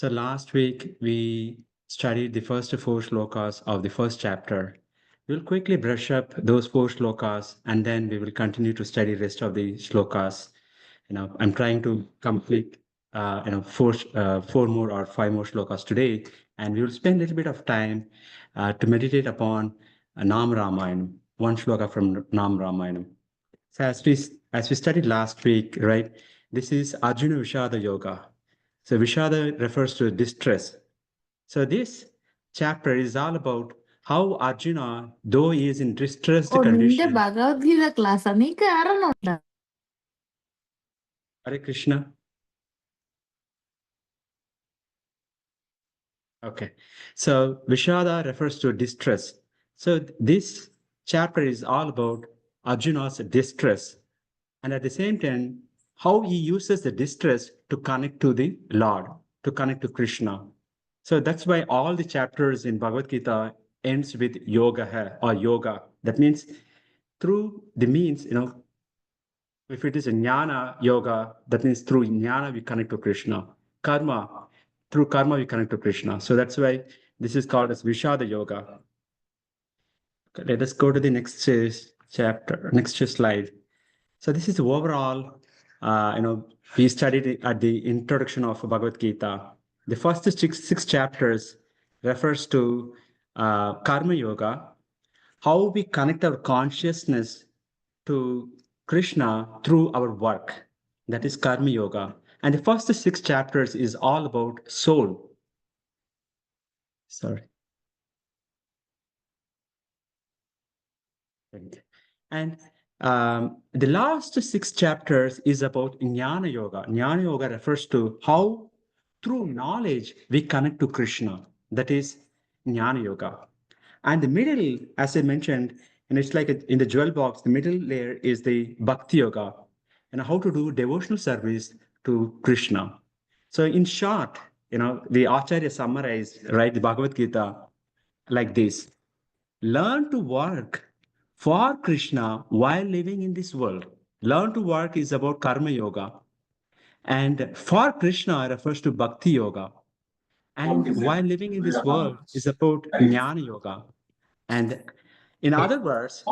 So last week we studied the first four shlokas of the first chapter. We'll quickly brush up those four shlokas and then we will continue to study rest of the shlokas. I'm trying to complete four more or five more shlokas today, and we will spend a little bit of time to meditate upon Nam Ramayanam, one shloka from Nam Ramayanam. So as we studied last week, right? This is Arjuna Vishada Yoga. So Vishada refers to distress. So this chapter is all about how Arjuna, though he is in distressed ഓ നിന്റെ condition, Bhagavad Gita ക്ലാസ്സാ നീ കയറുന്നുണ്ടോ? Hare Krishna. Okay. So Vishada refers to distress. So this chapter is all about Arjuna's distress. And at the same time, how he uses the distress to connect to the Lord, to connect to Krishna. So that's why all the chapters in Bhagavad Gita ends with yoga or yoga. That means through the means, if it is a jnana yoga, that means through jnana we connect to Krishna. Karma, through karma we connect to Krishna. So that's why this is called as Vishada Yoga. Okay, let us go to the next chapter, next slide. So this is the overall, we studied it at the introduction of Bhagavad Gita. The first six chapters refers to Karma Yoga, how we connect our consciousness to Krishna through our work. That is Karma Yoga. And the first six chapters is all about soul. Sorry. And the last six chapters is about Jnana Yoga. Jnana Yoga refers to how, through knowledge, we connect to Krishna. That is Jnana Yoga. And the middle, as I mentioned, and it's like in the jewel box, the middle layer is the Bhakti Yoga and how to do devotional service to Krishna. So in short, the Acharya summarized, right, the Bhagavad Gita like this: learn to work for Krishna while living in this world. Learn to work is about Karma Yoga. And for Krishna refers to Bhakti Yoga. And while living in this world is about Jnana Yoga. And in other words,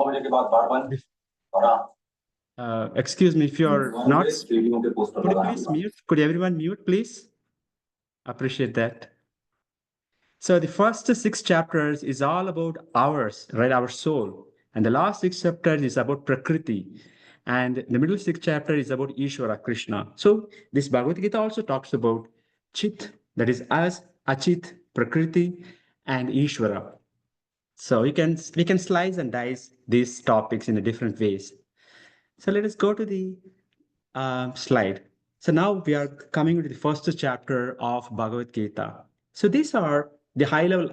excuse me, if you're not, could you please mute? Could everyone mute, please? Appreciate that. So the first six chapters is all about ours, right? Our soul. And the last six chapters is about Prakriti. And the middle six chapter is about Ishvara, Krishna. So this Bhagavad Gita also talks about Chit, that is us, Achit, Prakriti, and Ishvara. So we can slice and dice these topics in a different ways. So let us go to the slide. So now we are coming to the first chapter of Bhagavad Gita. So these are the high level,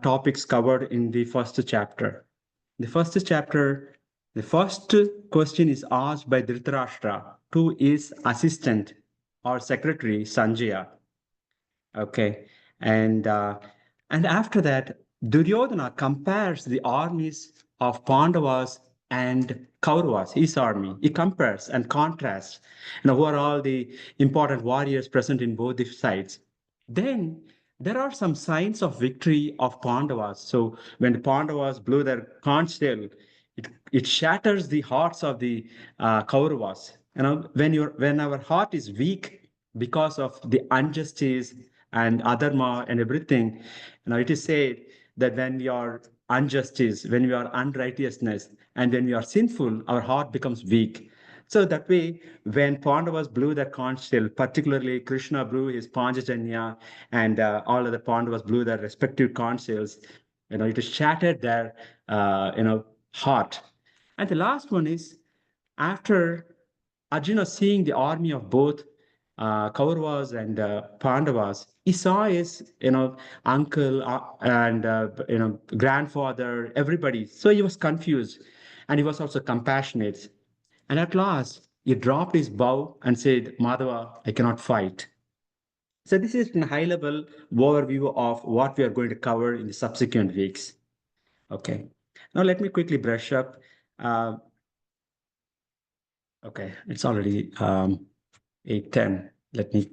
topics covered in the first chapter. The first chapter, the first question is asked by Dhritarashtra to his assistant or secretary Sanjaya. Okay, and after that, Duryodhana compares the armies of Pandavas and Kauravas, his army. He compares and contrasts, who are all the important warriors present in both the sides. Then there are some signs of victory of Pandavas. So when the Pandavas blew their conch shell, it shatters the hearts of the Kauravas. When our heart is weak because of the injustice and adharma and everything, it is said that when we are injustice, when we are unrighteousness, and when we are sinful, our heart becomes weak. So that way, when Pandavas blew their conch shell, particularly Krishna blew his Panchajanya, and all of the Pandavas blew their respective conch shells, it shattered their, heart. And the last one is after Arjuna seeing the army of both Kauravas and Pandavas, he saw his, uncle and, grandfather, everybody. So he was confused and he was also compassionate. And at last, he dropped his bow and said, Madhava, I cannot fight. So this is a high level overview of what we are going to cover in the subsequent weeks. Okay. Now let me quickly brush up. Okay, it's already 8:10. Let me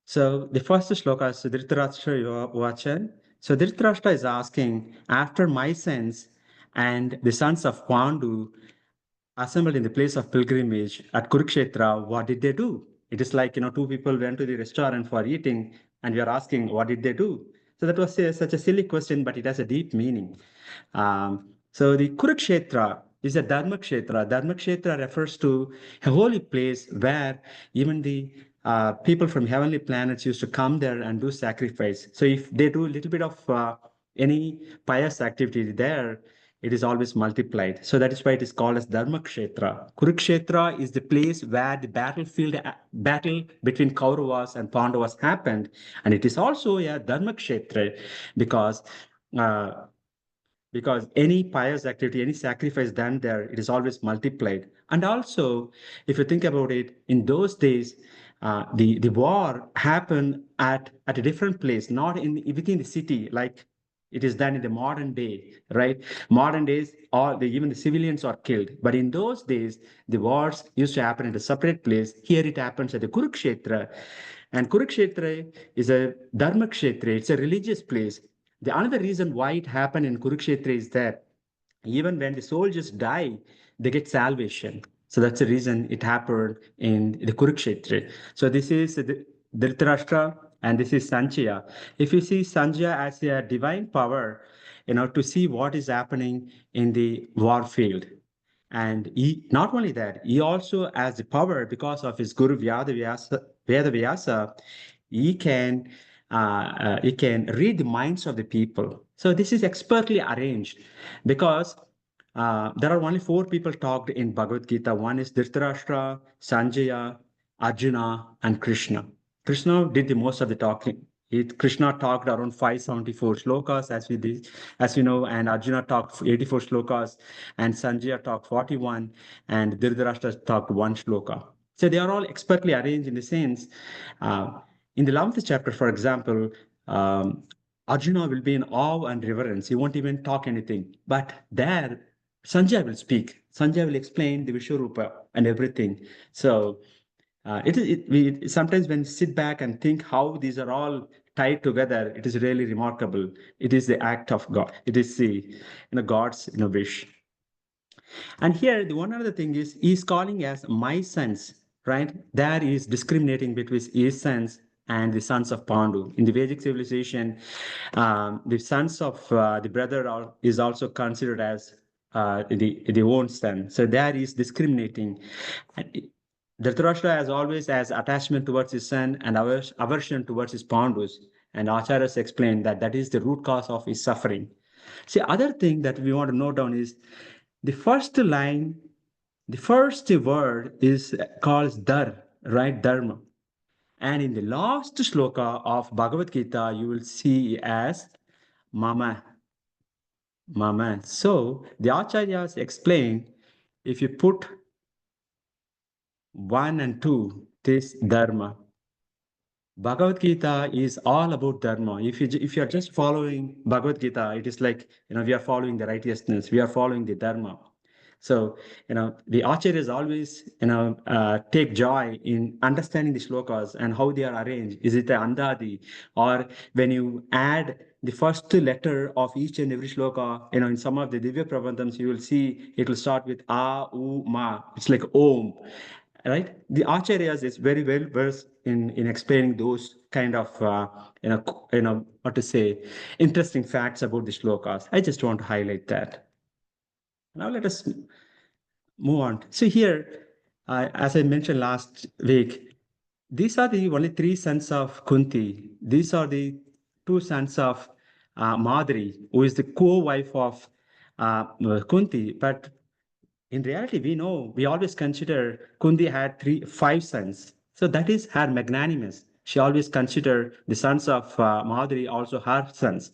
So the first shloka is Dhritarashtra Vachan. So Dhritarashtra is asking, after my sons and the sons of Pandu assembled in the place of pilgrimage at Kurukshetra, what did they do? It is like, two people went to the restaurant for eating, and we are asking, what did they do? So that was such a silly question, but it has a deep meaning. So the Kurukshetra is a Dharma Kshetra. Dharma Kshetra refers to a holy place where even the people from heavenly planets used to come there and do sacrifice. So if they do a little bit of any pious activity there, it is always multiplied. So that is why it is called as Dharma Kshetra. Kurukshetra is the place where the battle between Kauravas and Pandavas happened. And it is also a Dharma Kshetra because uh, because any pious activity, any sacrifice done there, it is always multiplied. And also, if you think about it, in those days, the war happened at a different place, not in within the city, like it is done in the modern day, right? Modern days, even the civilians are killed. But in those days, the wars used to happen at a separate place. Here it happens at the Kurukshetra. And Kurukshetra is a Dharma Kshetra, it's a religious place. The another reason why it happened in Kurukshetra is that even when the soldiers die, they get salvation. So that's the reason it happened in the Kurukshetra. So this is the Dhritarashtra and this is Sanjaya. If you see Sanjaya as a divine power, to see what is happening in the war field. And not only that, he also has the power because of his Guru Vyasa, he can read the minds of the people. So this is expertly arranged because there are only four people talked in Bhagavad Gita. One is Dhritarashtra, Sanjaya, Arjuna, and Krishna. Krishna did the most of the talking. Krishna talked around 574 shlokas, as we know, and Arjuna talked 84 shlokas, and Sanjaya talked 41, and Dhritarashtra talked one shloka. So they are all expertly arranged in the sense. Uh, in the 11th chapter, for example, Arjuna will be in awe and reverence. He won't even talk anything. But there, Sanjay will speak. Sanjay will explain the Vishwarupa and everything. So we sometimes when we sit back and think how these are all tied together, it is really remarkable. It is the act of God. It is the God's wish. And here, the one other thing is, he's calling as my sons, right? There is discriminating between his sons and the sons of Pandu. In the Vedic civilization, the sons of the brother is also considered as the own son. So there is discriminating. And Dhritarashtra as always has attachment towards his son and aversion towards his Pandus. And Acharyas explained that that is the root cause of his suffering. See, other thing that we want to note down is the first line, the first word is called Dhar, right? Dharma. And in the last shloka of Bhagavad Gita, you will see as Mama, Mama. So the Acharyas explain if you put one and two, this Dharma. Bhagavad Gita is all about dharma. If you are just following Bhagavad Gita, it is like we are following the righteousness. We are following the dharma. So the acharyas always take joy in understanding the shlokas and how they are arranged. Is it a andadi, or when you add the first letter of each and every shloka? In some of the Divya Prabandhams, you will see it will start with A, U, Ma. It's like Om, right? The acharyas is very well versed in explaining those kind of what to say, interesting facts about the shlokas. I just want to highlight that. Now let us move on. So here, as I mentioned last week, these are the only three sons of Kunti. These are the two sons of Madri, who is the co-wife of Kunti. But in reality, we always consider Kundi had five sons. So that is her magnanimous. She always considered the sons of Madhuri also her sons.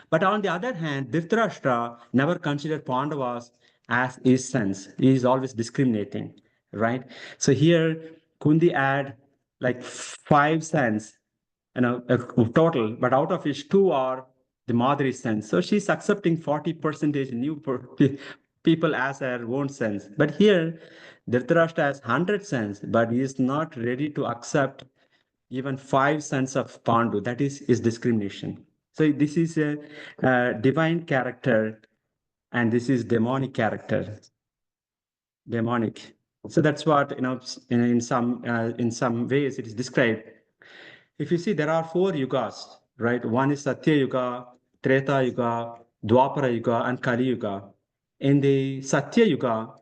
But on the other hand, Dhritarashtra never considered Pandavas as his sons. He is always discriminating, right? So here, Kundi had like five sons, total, but out of which two are the Madhuri sons. So she's accepting 40% people as her own sons. But here, Dhritarashtra has 100 sons, but he is not ready to accept even 5 sons of Pandu. That is discrimination. So this is a divine character, and this is demonic character, demonic. So that's what in some ways it is described. If you see, there are 4 yugas, right? One is Satya Yuga, Treta Yuga, Dwapara Yuga, and Kali Yuga. In the Satya Yuga,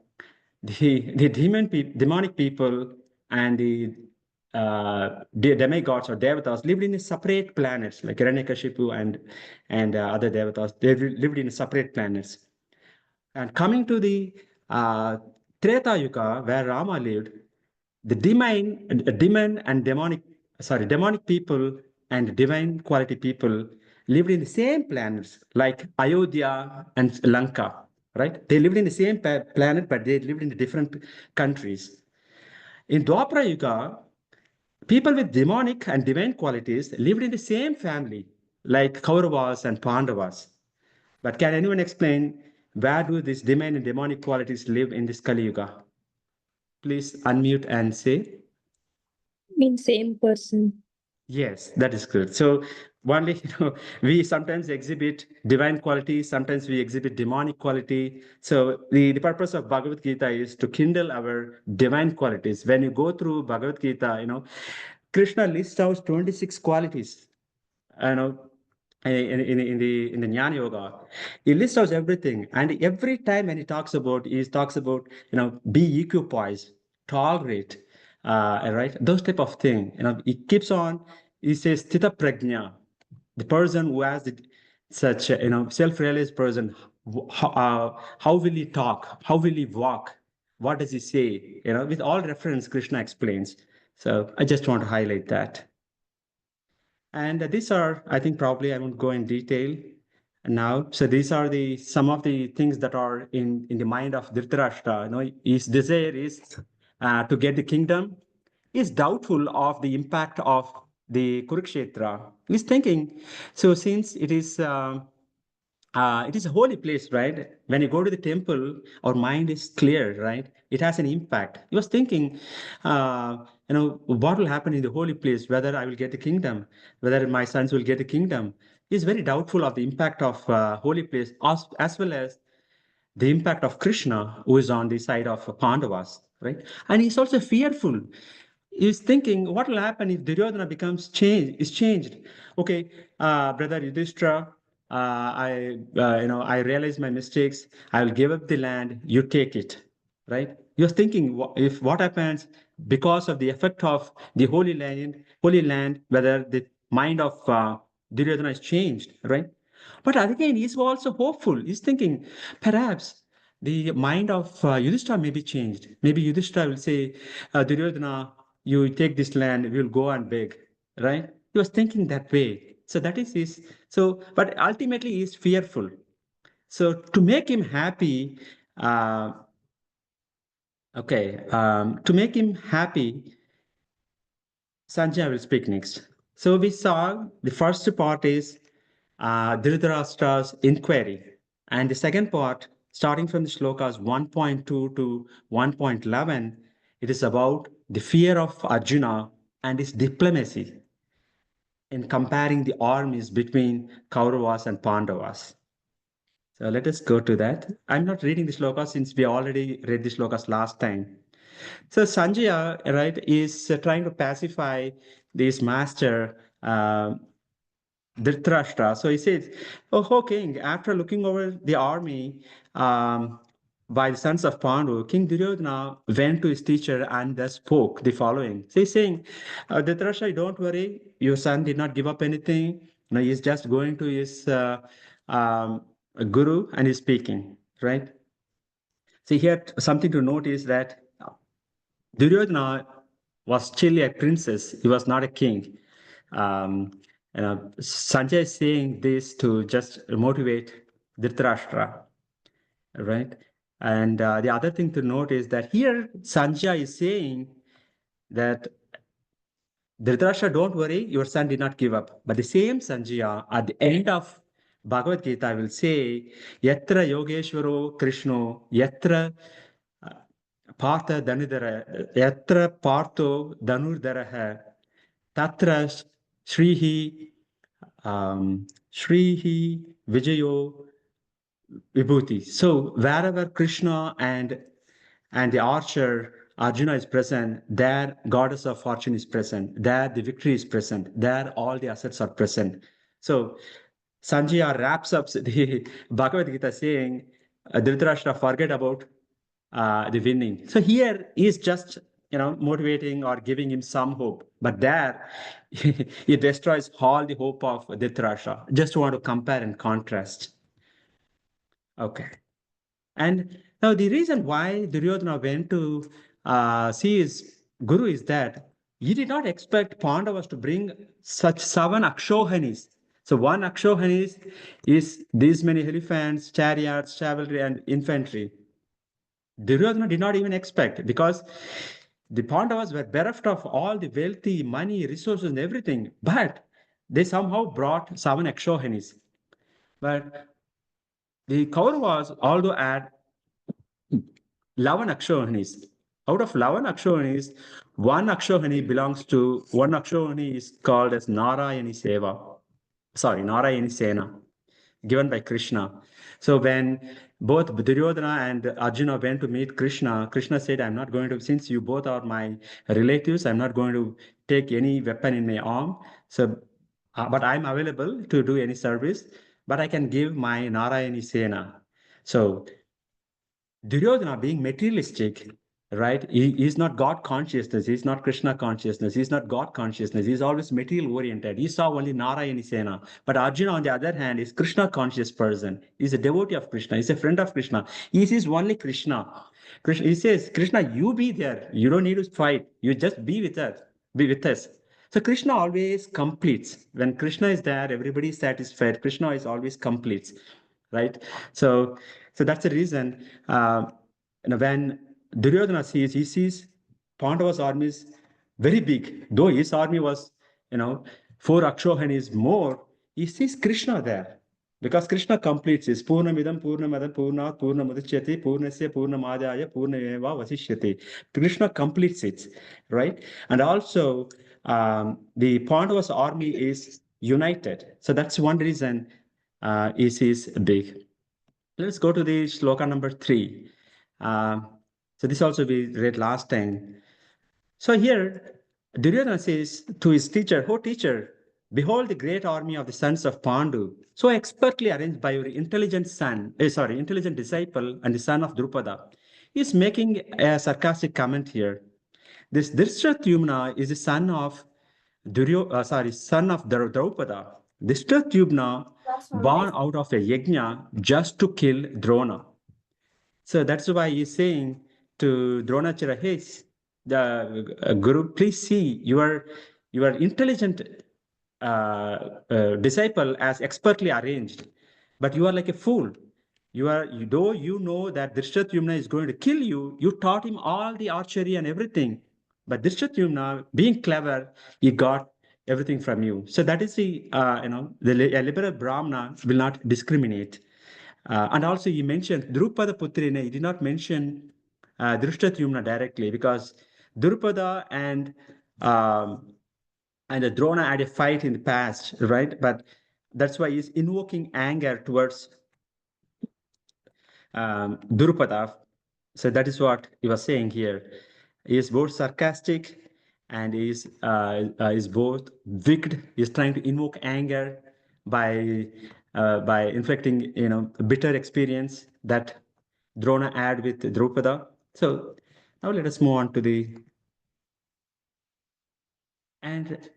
the demonic people and the demigods or devatas lived in separate planets, like Hiranyakashipu and other devatas. They lived in separate planets. And coming to the uh, Treta Yuga, where Rama lived, the demon and demonic people and divine quality people lived in the same planets, like Ayodhya and Lanka, right? They lived in the same planet, but they lived in the different countries. In Dwapara Yuga, people with demonic and divine qualities lived in the same family, like Kauravas and Pandavas. But can anyone explain where do these divine and demonic qualities live in this Kali Yuga? Please unmute and say. Mean same person. Yes, that is good. So only we sometimes exhibit divine qualities, sometimes we exhibit demonic quality. So the purpose of Bhagavad Gita is to kindle our divine qualities. When you go through Bhagavad Gita, Krishna lists out 26 qualities. You know, in the Jnana Yoga, he lists out everything, and every time when he talks about be equipoised, tolerate, right, those type of thing. He keeps on. He says Stita Prajna, the person who has such self-realized person. How will he talk? How will he walk? What does he say? With all reference, Krishna explains. So I just want to highlight that. And these are, I think probably I won't go in detail now. So these are some of the things that are in the mind of Dhritarashtra. His desire is to get the kingdom. He's doubtful of the impact of the Kurukshetra. He's thinking, so since it is a holy place, right? When you go to the temple, our mind is clear, right? It has an impact. He was thinking, what will happen in the holy place, whether I will get the kingdom, whether my sons will get the kingdom. He's very doubtful of the impact of holy place, as well as the impact of Krishna, who is on the side of Pandavas, right? And he's also fearful. He's thinking, what will happen if Duryodhana is changed? Okay, brother Yudhishthira, I realize my mistakes. I will give up the land. You take it, right? You're thinking, if what happens because of the effect of the holy land, whether the mind of Duryodhana is changed, right? But again, he's also hopeful. He's thinking, perhaps the mind of Yudhishthira may be changed. Maybe Yudhishthira will say, Duryodhana, you take this land, we'll go and beg, right? He was thinking that way. So that is his. So, but ultimately, he's fearful. So to make him happy, uh, to make him happy, Sanjay will speak next. So we saw the first part is Dhritarashtra's inquiry, and the second part, starting from the shlokas 1.2 to 1.11, it is about the fear of Arjuna and his diplomacy in comparing the armies between Kauravas and Pandavas. So let us go to that. I'm not reading the shlokas since we already read the shlokas last time. So Sanjaya, right, is trying to pacify this master, Dhritarashtra. So he says, "Oh, king, after looking over the army by the sons of Pandu, King Duryodhana went to his teacher and thus spoke the following." So he's saying, Dhritarashtra, don't worry, your son did not give up anything. He's just going to his guru and he's speaking, right? See, here something to note is that Duryodhana was still a princess. He was not a king. Sanjay is saying this to just motivate Dhritarashtra, right? And the other thing to note is that here Sanjay is saying that Dhritarashtra, don't worry, your son did not give up. But the same Sanjaya at the end of Bhagavad Gita will say, Yatra Yogeshwaro Krishno, Yatra Partha Dhanudara, Yatra Partho Dhanurdaraha, Tatra Shrihi Vijayo Vibhuti. So wherever Krishna and the archer Arjuna is present, there goddess of fortune is present, there the victory is present, there all the assets are present. So Sanjaya wraps up the Bhagavad Gita saying, Dhritarashtra, forget about the winning. So here is just motivating or giving him some hope, but there he destroys all the hope of Dhritarashtra. Just want to compare and contrast. Okay. And now the reason why Duryodhana went to see his guru is that he did not expect Pandavas to bring such 7 Akshohanis. So one Akshohanis is these many elephants, chariots, cavalry, and infantry. Duryodhana did not even expect because the Pandavas were bereft of all the wealthy, money, resources, and everything. But they somehow brought 7 Akshohanis. But the Kauravas although had 11 Akshohanis. Out of 11 Akshohanis, one Akshohani is called as Narayani Seva. Sorry, Narayani Sena, given by Krishna. So when both Duryodhana and Arjuna went to meet Krishna, Krishna said, I'm not going to, since you both are my relatives, I'm not going to take any weapon in my arm. So, but I'm available to do any service, but I can give my Narayani Sena. So Duryodhana being materialistic, right? He is not God consciousness. He's not Krishna consciousness. He's not God consciousness. He's always material oriented. He saw only Narayani Sena. But Arjuna, on the other hand, is Krishna conscious person. He's a devotee of Krishna. He's a friend of Krishna. He sees only Krishna. Krishna. He says, Krishna, you be there. You don't need to fight. You just be with us. Be with us. So Krishna always completes. When Krishna is there, everybody is satisfied. Krishna is always completes, right? So that's the reason. When Duryodhana sees, he sees Pandava's army is very big. Though his army was, 4 Akshohanis more, he sees Krishna there. Because Krishna completes his Purnamidam, Purnamadam, Purnat, Purnamudachyati, Purnasya, Purnamadaya, Purnameva Vasishyati. Krishna completes it, right? And also, the Pandava's army is united. So that's one reason he sees big. Let's go to the shloka number 3. So this also we read last time. So here, Duryodhana says to his teacher, "Oh teacher, behold the great army of the sons of Pandu, so expertly arranged by your intelligent disciple and the son of Drupada." He's making a sarcastic comment here. This Drishtadyumna is the son of Draupada. Drishtadyumna born out of a yajna just to kill Drona. So that's why he's saying to Dronacharya, hey, the Guru, please see your intelligent disciple as expertly arranged, but you are like a fool. Though you know that Drishtadyumna is going to kill you, you taught him all the archery and everything. But Drishtadyumna, being clever, he got everything from you. So that is a liberal Brahmana will not discriminate. And also he mentioned Drupada Putrine, he did not mention Drishtadyumna directly because Drupada and the Drona had a fight in the past, right? But that's why he's invoking anger towards Drupada. So that is what he was saying here. He is both sarcastic and is both wicked. He's trying to invoke anger by inflicting bitter experience that Drona had with Drupada. So now let us move on to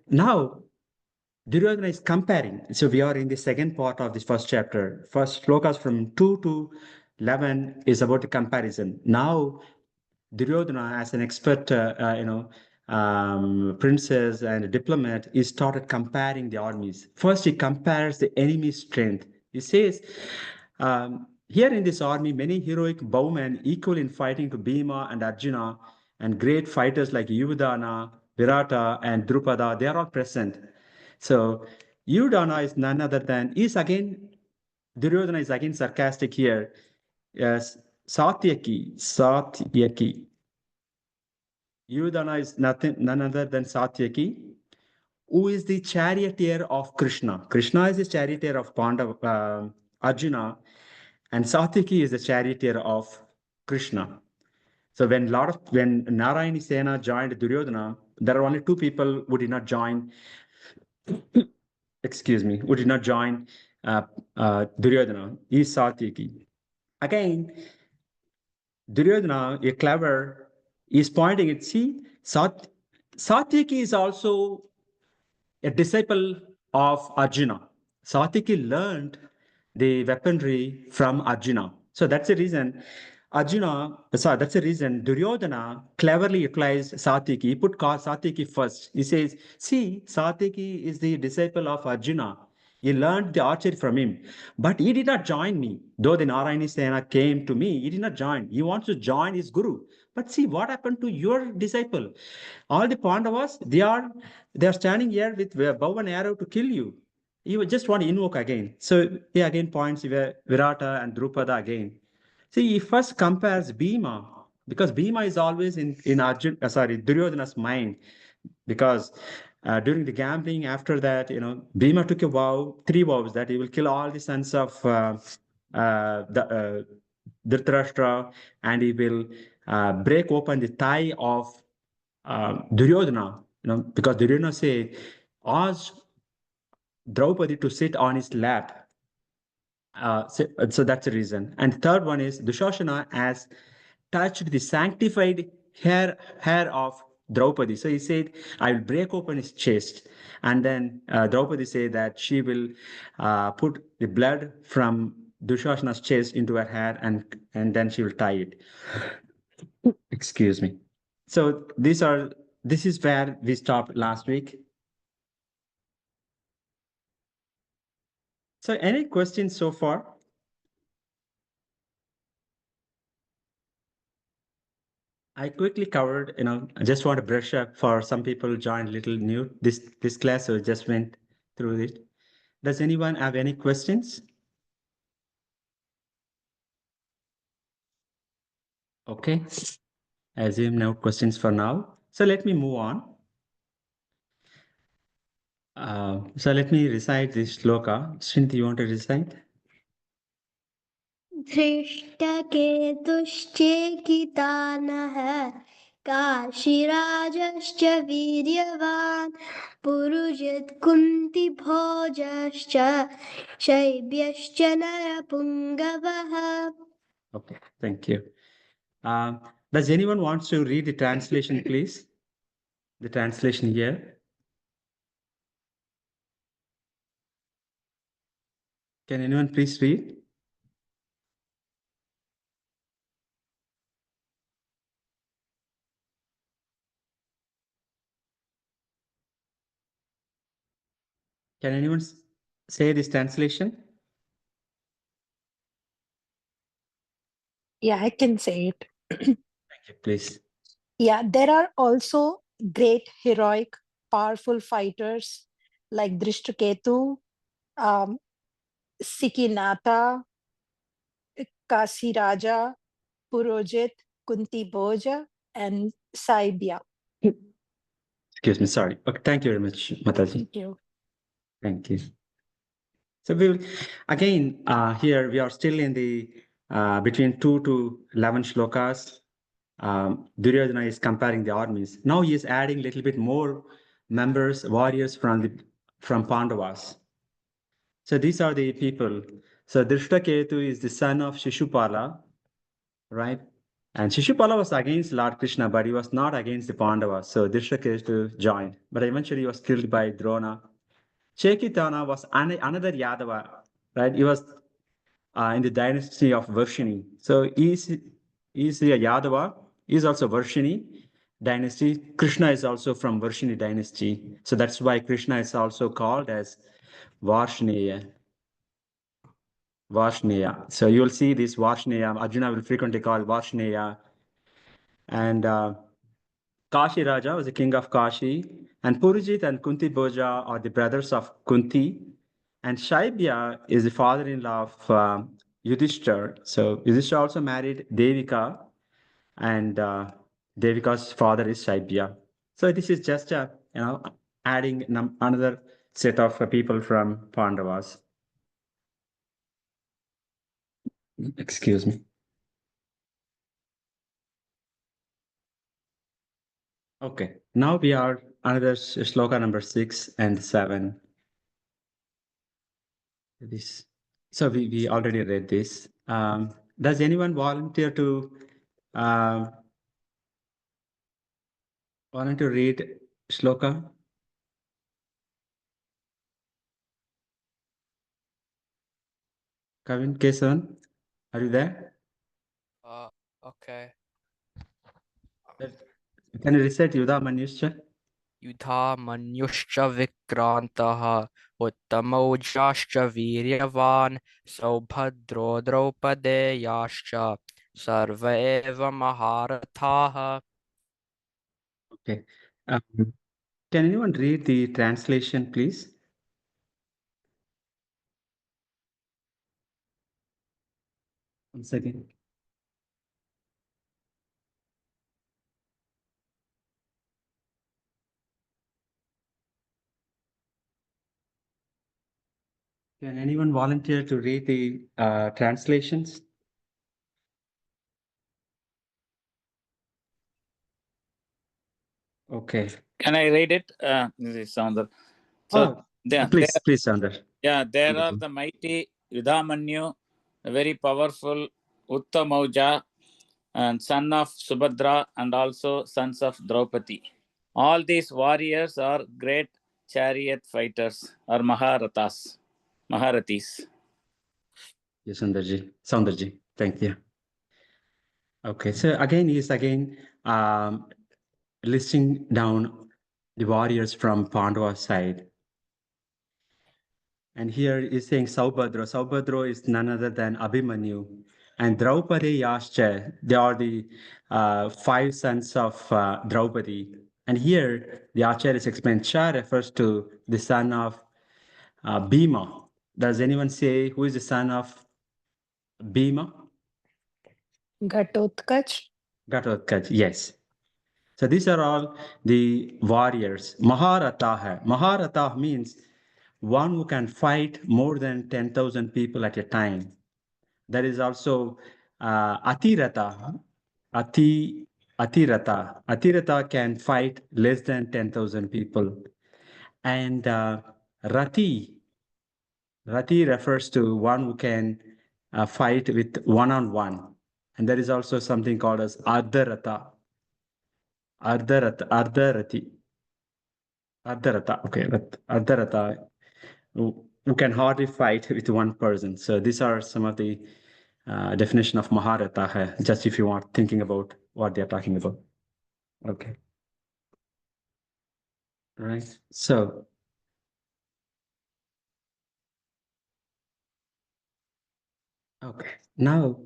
now Duryodhana is comparing. So we are in the second part of this first chapter. First shlokas from 2 to 11 is about the comparison. Now Duryodhana, as an expert, princess and diplomat, he started comparing the armies. First, he compares the enemy's strength. He says, here in this army, many heroic bowmen equal in fighting to Bhima and Arjuna, and great fighters like Yudhana, Virata, and Drupada, they are all present. So Yudhana is none other than, Duryodhana is again sarcastic here. Yes, Satyaki. Yudhana is none other than Satyaki, who is the charioteer of Krishna. Krishna is the charioteer of Arjuna, and Satyaki is the charioteer of Krishna. So when Narayani Sena joined Duryodhana, there are only two people who did not join. Excuse me, who did not join uh, Duryodhana. Is Satyaki. Again, Duryodhana, a clever, is pointing it. See, Satyaki is also a disciple of Arjuna. Satyaki learned the weaponry from Arjuna. So that's the reason that's the reason Duryodhana cleverly utilized Satyaki. He put Satyaki first. He says, see, Satyaki is the disciple of Arjuna. He learned the archery from him, but he did not join me. Though the Narayani Sena came to me, he did not join. He wants to join his guru. But see what happened to your disciple. All the Pandavas, they are standing here with bow and arrow to kill you. You just want to invoke again. So he again points Virata and Drupada again. See, he first compares Bhima because Bhima is always in Duryodhana's mind because during the gambling after that, Bhima took a vow, three vows that he will kill all the sons of Dhritarashtra and he will break open the thigh of Duryodhana, because Duryodhana said, ask Draupadi to sit on his lap. So that's the reason. And the third one is Dushasana has touched the sanctified hair of Draupadi. So he said, I will break open his chest. And then Draupadi said that she will put the blood from Dushasana's chest into her hair and then she will tie it. Excuse me. So this is where we stopped last week. So any questions so far? I quickly covered, I just want to brush up for some people joined a little new this class, so just went through it. Does anyone have any questions? Okay, I assume no questions for now. So let me move on. So let me recite this shloka. Srinthi, you want to recite? धृष्टकेतुश्चेकितानः काशीराजश्च वीर्यवान् Purujit कुन्तिभोजश्च शैब्यश्च नरपुङ्गवः. Okay, thank you. Does anyone want to read the translation, please? The translation here. Can anyone please read? Can anyone say this translation? Yeah, I can say it. Thank you, please. Yeah, there are also great, heroic, powerful fighters like Drishtaketu, um, Sikinatha, Kasiraja, Purojit, Kunti Bhoja, and Saibya. Excuse me, sorry. Okay, thank you very much, Mataji. Thank you. Thank you. So we will again here we are still in the between 2 to 11 shlokas. Duryodhana is comparing the armies. Now he is adding a little bit more members, warriors from Pandavas. So these are the people. So Drishtaketu is the son of Shishupala, right? And Shishupala was against Lord Krishna, but he was not against the Pandavas. So Drishtaketu joined, but eventually he was killed by Drona. Chekitana was another Yadava, right? He was in the dynasty of Varshini. So he's a Yadava. He's also Varshini dynasty. Krishna is also from Varshini dynasty. So that's why Krishna is also called as Varshnaya. Varshnaya. So you'll see this Varshnaya. Arjuna will frequently call Varshnaya. And Kashi Raja was the king of Kashi. And Purujit and Kunti Bhoja are the brothers of Kunti. And Shaibya is the father-in-law of Yudhishthir. So Yudhishthir also married Devika. And Devika's father is Shaibya. So this is just a, adding another set of people from Pandavas. Excuse me. Okay, now we are another shloka number 6 and 7. This. So we already read this. Does anyone volunteer to read shloka? Kavin, Kesavan, are you there? Okay. Can you recite Yudha Manyuscha? Yudha Manyuscha Vikrantah Uttamaujaschcha Viryavan Saubhadro Draupadeyascha Sarva eva Maharathaha. Okay. Can anyone read the translation, please? Once again. Can anyone volunteer to read the translations? Okay. Can I read it? This is Sandar. So please, Sandar. Yeah, there are the mighty Yudhamanyu, the very powerful Uttamauja, and son of Subhadra, and also sons of Draupadi. All these warriors are great chariot fighters or Maharathas. Maharathis. Yes, Soundarji. Thank you. Okay, so again, he's listing down the warriors from Pandava side. And here he's saying Saubhadra. Saubhadra is none other than Abhimanyu. And Draupadi Yascha, they are the 5 sons of Draupadi. And here the Acharyas explain Cha refers to the son of Bhima. Does anyone say who is the son of Bhima? Ghatotkach. Ghatotkach, yes. So these are all the warriors. Maharatha. Maharatha means one who can fight more than 10,000 people at a time. There is also Atirata. Atirata. Atirata can fight less than 10,000 people. And Rati. Rati refers to one who can fight with one-on-one. And there is also something called as Ardharata. Ardharati. Okay, Ardharata, who can hardly fight with one person. So these are some of the definition of Maharatha, just if you want thinking about what they're talking about. Okay. Right. So okay. Now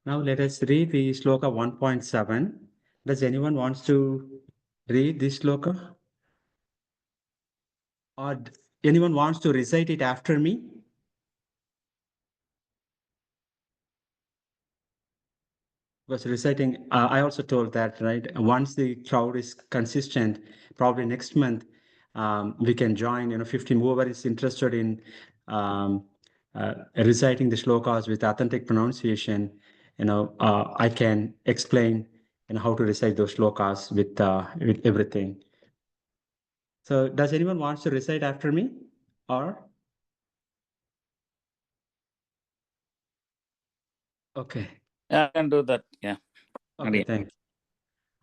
let us read the shloka 1.7. Does anyone wants to read this shloka? Or anyone wants to recite it after me? Was reciting, I also told that, right? Once the crowd is consistent, probably next month, we can join, 15, whoever is interested in reciting the shlokas with authentic pronunciation, I can explain, how to recite those shlokas with everything. So does anyone wants to recite after me or? Okay. Yeah, I can do that. Yeah. Okay, thank you.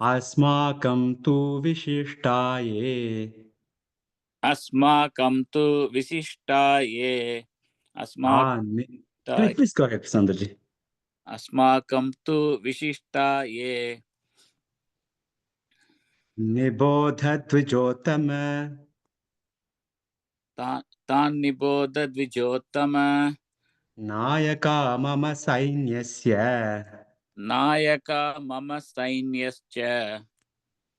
Asmakam tu vishishtaye. Asmakam tu visishtaye. Please go ahead, Sandarji. Asmakam tu visishtaye. Nibodha dvijotama. Tan nibodha dvijotama. Nayaka mama sainyasya. Nayaka mama sainyascha.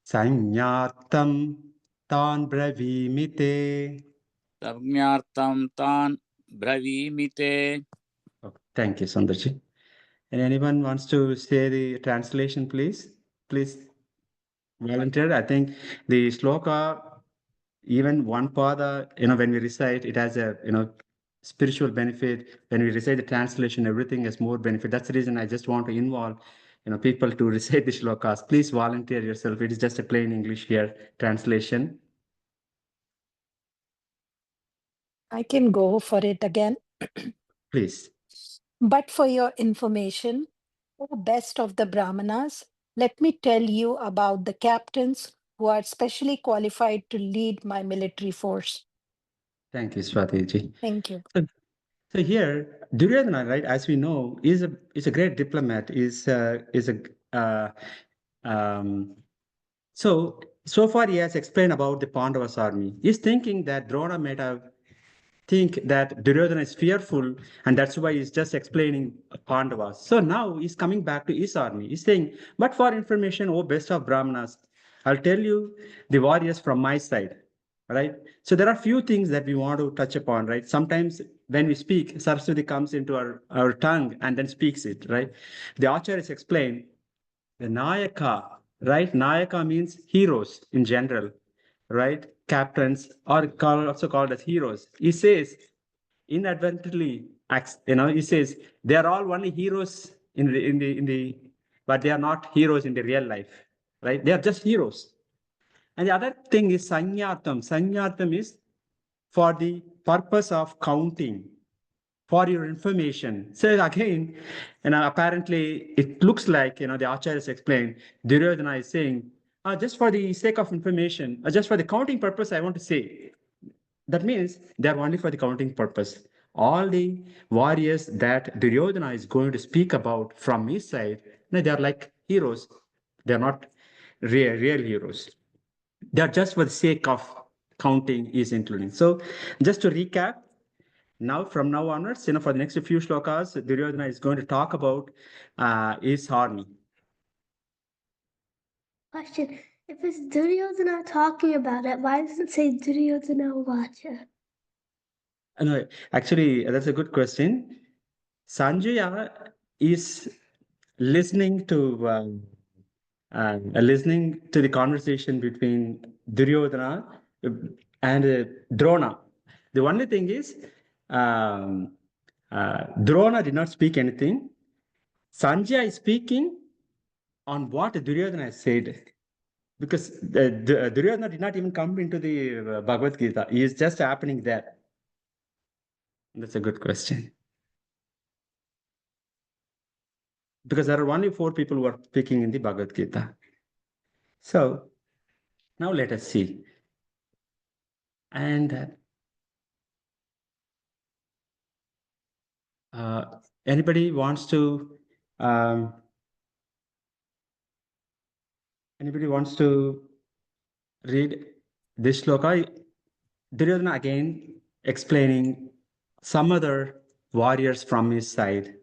Sanyartam tan bravimite. Samnyartam tan bravimite. Thank you, Sandarji. And anyone wants to say the translation, please? Please. volunteered. I think the shloka, even one pada, when we recite, it has a, spiritual benefit. When we recite the translation, everything has more benefit. That's the reason I just want to involve, people to recite the shlokas. Please volunteer yourself. It is just a plain English here translation. I can go for it again. Please. But for your information, O best of the Brahmanas, let me tell you about the captains who are specially qualified to lead my military force. Thank you, Swati ji. Thank you. So here, Duryodhana, right, as we know, is a great diplomat. So far he has explained about the Pandavas army. He's thinking that Drona might have think that Duryodhana is fearful, and that's why he's just explaining Pandavas. So now he's coming back to his army. He's saying, but for information, oh best of Brahmanas, I'll tell you the warriors from my side. Right? So there are few things that we want to touch upon, right? Sometimes when we speak, Saraswati comes into our tongue and then speaks it, right? The Acharyas explain the Nayaka, right? Nayaka means heroes in general, right? Captains are also called as heroes. He says, inadvertently, he says they are all only heroes but they are not heroes in the real life, right? They are just heroes. And the other thing is sanyartam. Sanyartam is for the purpose of counting, for your information. So again, apparently it looks like, the Acharyas explained, Duryodhana is saying, just for the sake of information, just for the counting purpose, I want to say. That means they're only for the counting purpose. All the warriors that Duryodhana is going to speak about from his side, they are like heroes. They're not real heroes. They're just for the sake of counting is including. So just to recap, now from now onwards, for the next few shlokas, Duryodhana is going to talk about his army. Question. If it's Duryodhana talking about it, why does it say Duryodhana Vacha? No, actually, that's a good question. Sanjaya is listening to the conversation between Duryodhana and Drona. The only thing is, Drona did not speak anything. Sanjaya is speaking on what Duryodhana has said. Because Duryodhana did not even come into the Bhagavad Gita. He is just happening there. That's a good question. Because there are only 4 people who are speaking in the Bhagavad Gita. So now let us see. And anybody wants to read this shloka? Duryodhana again explaining some other warriors from his side.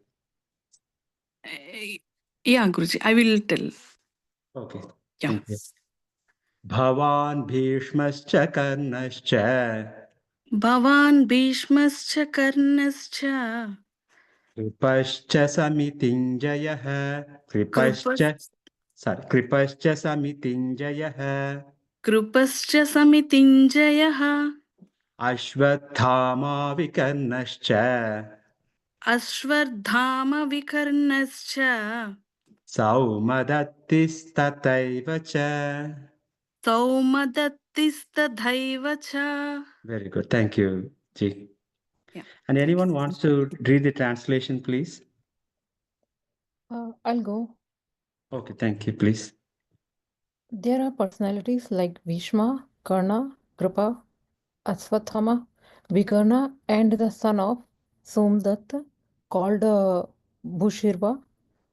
Yeah, Guruji, I will tell. Okay. Yeah. Thank you. Bhavan Bhishmascha Karnascha Bhavan Bhishmascha Karnascha Kripascha Samitinjayah Kripascha Samitinjayah Krupascha Samitinjayah Ashwathama Vikarnascha Ashwardhama Vikarnascha Saumadattistataiva cha. Saumadatistadhaiva cha. Very good. Thank you, Ji. Yeah. And anyone wants to read the translation, please? I'll go. Okay, thank you, please. There are personalities like Bhishma, Karna, Kripa, Aswathama, Vikarna, and the son of Somdatta, called Bhushirva,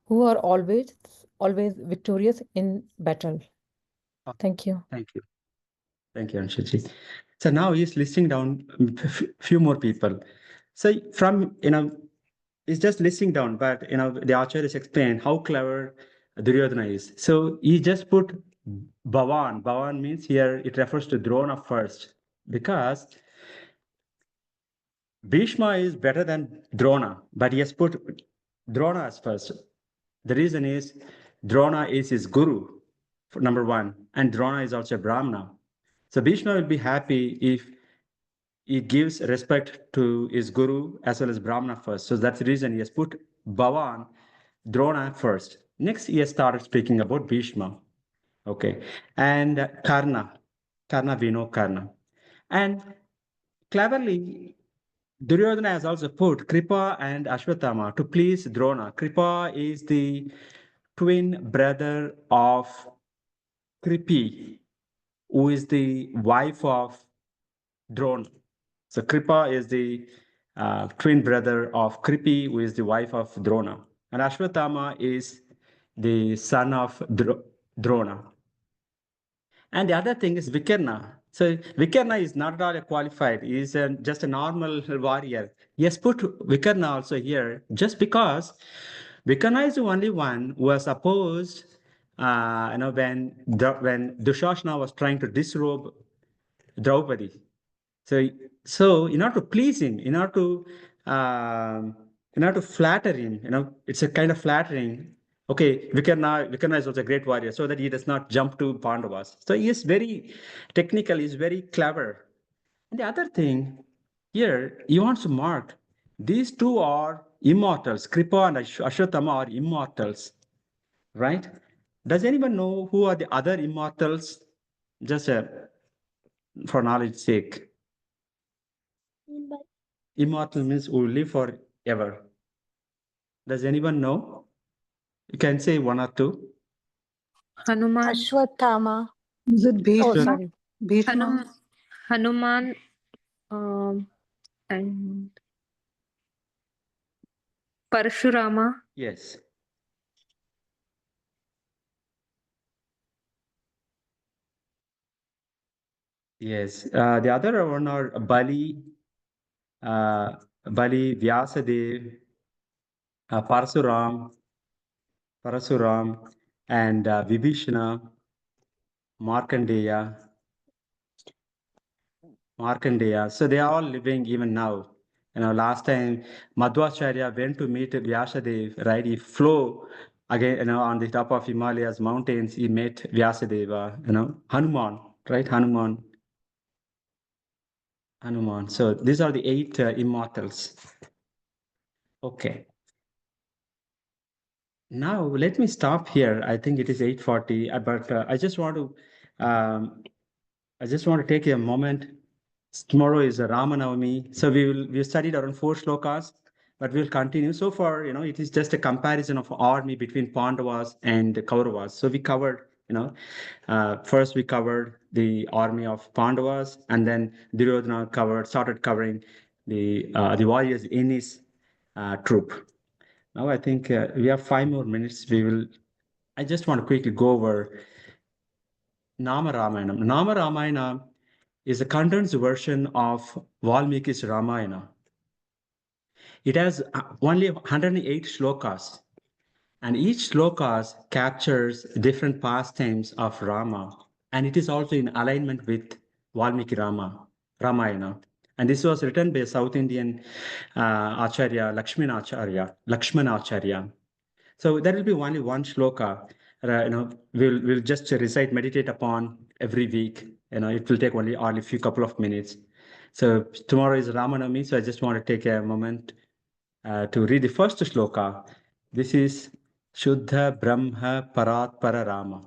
who are always victorious in battle. Thank you. Thank you. Thank you, Anshuji. So now he's listing down a few more people. So from, he's just listing down, but, the Acharyas explain how clever Duryodhana is. So he just put Bhavan. Bhavan means here it refers to Drona first, because Bhishma is better than Drona, but he has put Drona as first. The reason is Drona is his guru. number one, and Drona is also a Brahmana. So Bhishma will be happy if he gives respect to his guru as well as Brahmana first. So that's the reason he has put Bhavan, Drona first. Next, he has started speaking about Bhishma. Okay. And Karna. We know Karna. And cleverly, Duryodhana has also put Kripa and Ashwatthama to please Drona. Kripa is the twin brother of Kripi, who is the wife of Drona. So Kripa is the twin brother of Kripi, who is the wife of Drona. And Ashwatthama is the son of Drona. And the other thing is Vikarna. So Vikarna is not at all qualified. He is just a normal warrior. He has put Vikarna also here just because Vikarna is the only one who was opposed. When Dushashana was trying to disrobe Draupadi. So in order to please him, in order to flatter him, it's a kind of flattering. Okay, Vikarna is also a great warrior, so that he does not jump to Pandavas. So he is very technical, he is very clever. And the other thing here, he wants to mark these two are immortals. Kripa and Ashwatthama are immortals, right? Does anyone know who are the other immortals? Just for knowledge sake. Immortal means who will live forever. Does anyone know? You can say one or two. Hanuman. Ashwatthama. Is it Oh, Bhishma? sorry. Bhishma. Hanuman. And Parashurama. Yes. Yes. The other one are Bali, Vyasadev, Parasuram, and Vibhishana, Markandeya. So they are all living even now. Last time Madhvacharya went to meet Vyasadev, right? He flew again, on the top of Himalayas mountains. He met Vyasadeva, Hanuman, right? Hanuman. So these are the 8 immortals. Okay. Now let me stop here. I think it is 8:40, but I just want to take a moment. Tomorrow is a Ramanavami, so we studied around 4 shlokas, but we'll continue. So far, it is just a comparison of army between Pandavas and Kauravas. So we covered, first we covered the army of Pandavas, and then Duryodhana started covering the warriors in his troop. Now I think we have 5 more minutes. I just want to quickly go over Nama Ramayana. Nama Ramayana is a condensed version of Valmiki's Ramayana. It has only 108 shlokas, and each shlokas captures different pastimes of Rama, and it is also in alignment with Valmiki Ramayana. And this was written by South Indian Acharya, Lakshmana Acharya. So there will be only one shloka. We'll just meditate upon every week. It will take only a couple of minutes. So tomorrow is Ramanavami, so I just want to take a moment to read the first shloka. This is Shuddha Brahma Parat Para Rama.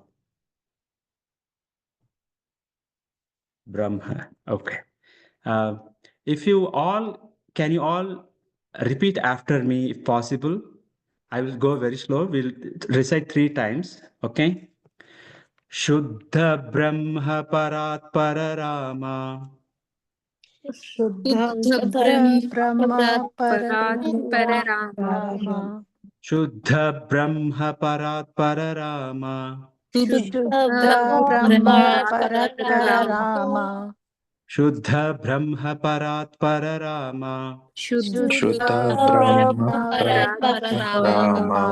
Brahma. Okay. Can you all repeat after me if possible? I will go very slow. We'll recite 3 times. Okay. Shuddha Brahma Parat Para Rama. Shuddha Brahma Pararama. Shuddha Brahma Parat Para Rama. Shuddha Brahma Pararama. Shuddha Brahma Parat Para Rama. Shuddha Brahma Pararama.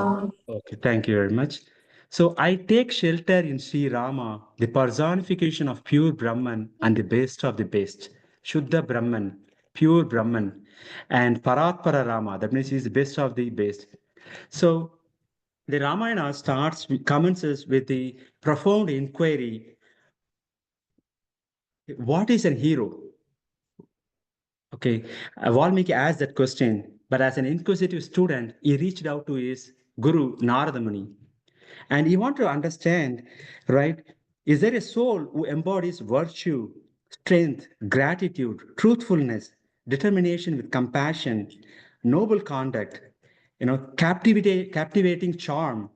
Okay, thank you very much. So I take shelter in Sri Rama, the personification of pure Brahman and the best of the best. Shuddha Brahman, pure Brahman, and Parat Para Rama, that means he is the best of the best. So The Ramayana commences with the profound inquiry: what is a hero? Okay, Valmiki asked that question, but as an inquisitive student, he reached out to his guru Narada Muni, and he wanted to understand, right? Is there a soul who embodies virtue, strength, gratitude, truthfulness, determination with compassion, noble conduct, captivating charm,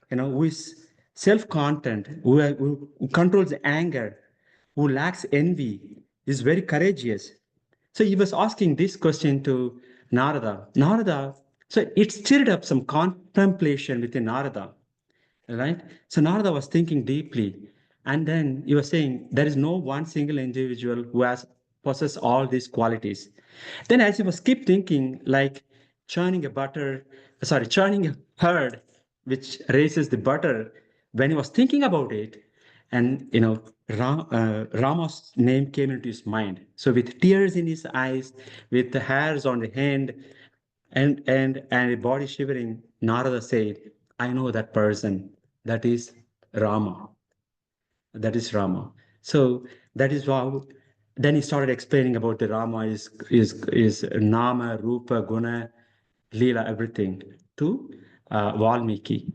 who is self-content, who controls anger, who lacks envy, is very courageous. So he was asking this question to Narada. So it stirred up some contemplation within Narada, right? So Narada was thinking deeply, and then he was saying there is no one single individual who has possessed all these qualities. Then, as he was keep thinking, like churning a herd, which raises the butter. When he was thinking about it, and Rama's name came into his mind. So, with tears in his eyes, with the hairs on the hand, and a body shivering, Narada said, I know that person. That is Rama. That is Rama. So that is how then he started explaining about the Rama is Nama, Rupa, Guna, Leela, everything to Valmiki.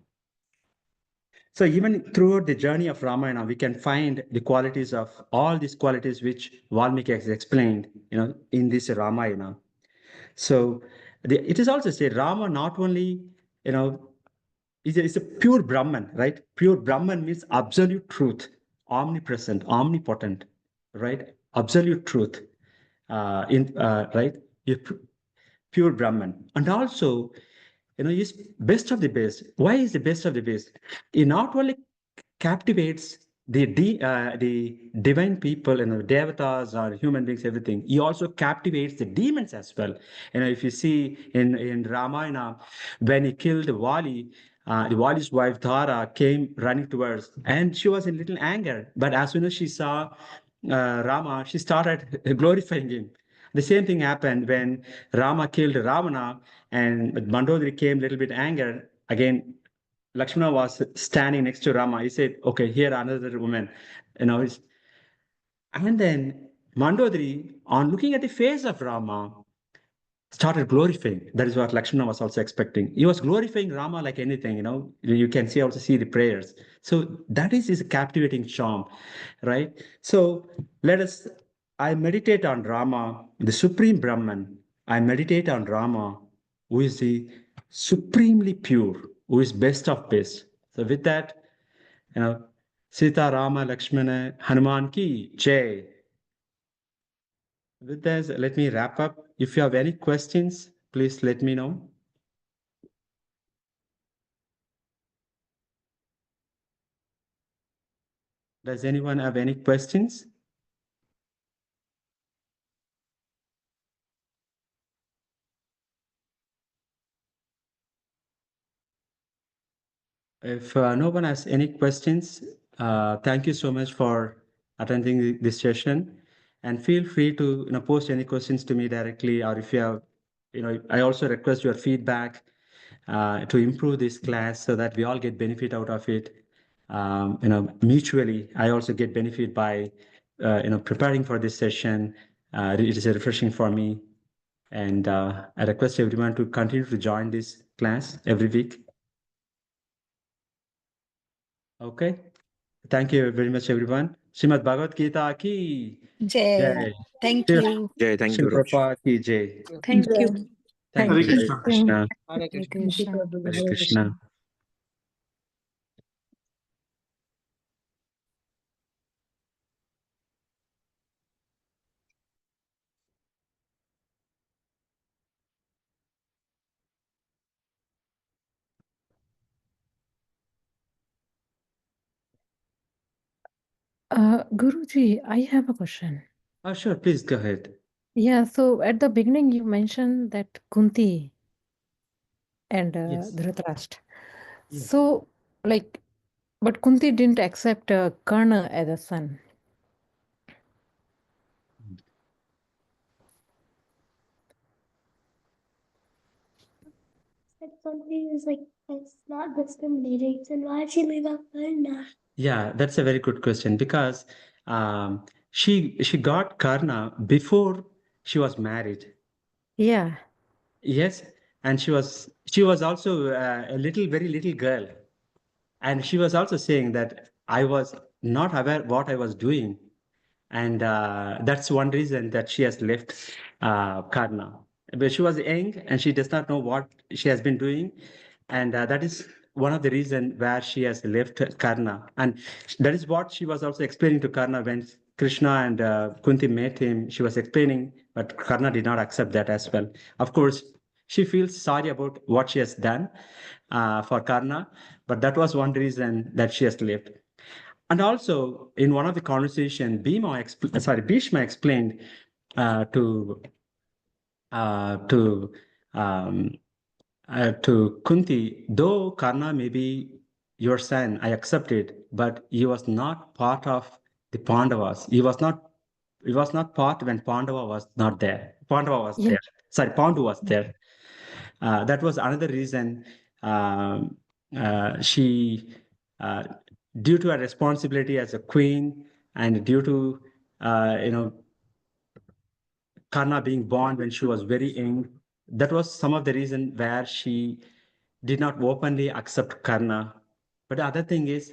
So even throughout the journey of Ramayana, we can find the qualities of all these qualities which Valmiki has explained, in this Ramayana. So it is also said Rama not only, is a pure Brahman, right? Pure Brahman means absolute truth, omnipresent, omnipotent, right? Absolute truth, right? You pure Brahman, and also, he's best of the best. Why is the best of the best? He not only captivates the divine people, devatas or human beings, everything. He also captivates the demons as well. If you see in Ramayana, when he killed Vali, the Vali's wife Tara came running towards, and she was in little anger. But as soon as she saw Rama, she started glorifying him. The same thing happened when Rama killed Ravana, and Mandodari came a little bit anger. Again, Lakshmana was standing next to Rama. He said, "Okay, here another woman." And then Mandodari, on looking at the face of Rama, started glorifying. That is what Lakshmana was also expecting. He was glorifying Rama like anything. You can see the prayers. So that is his captivating charm, right? So I meditate on Rama, the supreme Brahman. I meditate on Rama, who is the supremely pure, who is best of best. So with that, Sita, Rama, Lakshmana, Hanuman ki jai. With this, let me wrap up. If you have any questions, please let me know. Does anyone have any questions? If no one has any questions, thank you so much for attending this session, and feel free to post any questions to me directly, or if you have, I also request your feedback to improve this class so that we all get benefit out of it. Mutually, I also get benefit by preparing for this session. It is refreshing for me, and I request everyone to continue to join this class every week. Okay. Thank you very much, everyone. Srimad Bhagavad Gita ki Jai. jai. Thank Shiv you. Jai, thank Shri you, Raj. Prabhupada ki jai. Thank you. Thank Hare you. Hare Krishna. Krishna. Hare Krishna. Hare Krishna. Guruji, I have a question. Oh, sure. Please go ahead. Yeah, so at the beginning you mentioned that Kunti and Yes. Dhritarashtra. Yes. So, but Kunti didn't accept Karna as a son. Said something is like It's not discriminating. Then why did she leave out Karna? Yeah, that's a very good question because she got Karna before she was married. Yeah. Yes, and she was also a very little girl, and she was also saying that I was not aware what I was doing, and that's one reason that she has left Karna. But she was young and she does not know what she has been doing, and that is one of the reason where she has left Karna, and that is what she was also explaining to Karna when Krishna and Kunti met him. She was explaining, but Karna did not accept that as well. Of course, she feels sorry about what she has done for Karna, but that was one reason that she has left. And also, in one of the conversation, Bhishma explained to uh, to um, to Kunti, though Karna may be your son, I accept it, but he was not part of the Pandavas. He was not part when Pandava was not there. Pandava was Yeah. there. Sorry, Pandu was there. That was another reason um, she, uh, due to her responsibility as a queen and due to Karna being born when she was very young, that was some of the reason where she did not openly accept Karna. But the other thing is,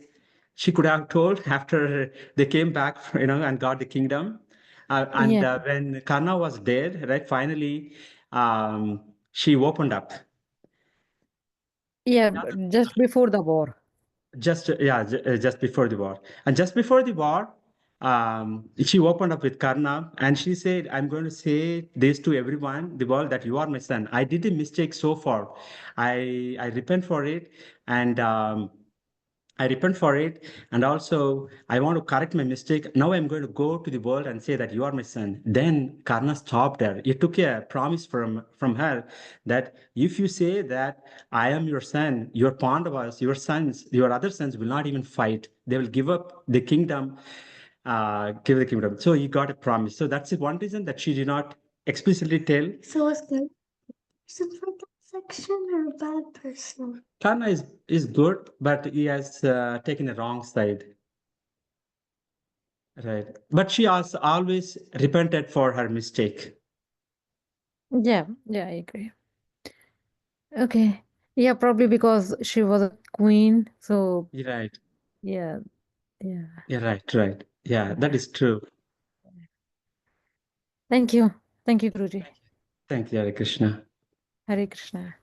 she could have told after they came back, and got the kingdom. And Yeah. when Karna was dead, right, finally, she opened up. Yeah. Just before the war. Just before the war, and just before the war, she opened up with Karna, and she said, "I'm going to say this to everyone, the world, that you are my son. I did a mistake so far. I repent for it, and I repent for it, and also I want to correct my mistake. Now I'm going to go to the world and say that you are my son." Then Karna stopped her. He took a promise from her that if you say that I am your son, your Pandavas, your sons, your other sons will not even fight. They will give up the kingdom, give the kingdom. So he got a promise. So that's the one reason that she did not explicitly tell. So it's good person for that section or a bad person? Karna is good, but he has taken a wrong side. Right. But she has always repented for her mistake. Yeah. Yeah, I agree. Okay. Yeah, probably because she was a queen. So You're right. yeah. Yeah. You're right. Right. Yeah, that is true. Thank you. Thank you, Guruji. Thank you, Hare Krishna. Hare Krishna.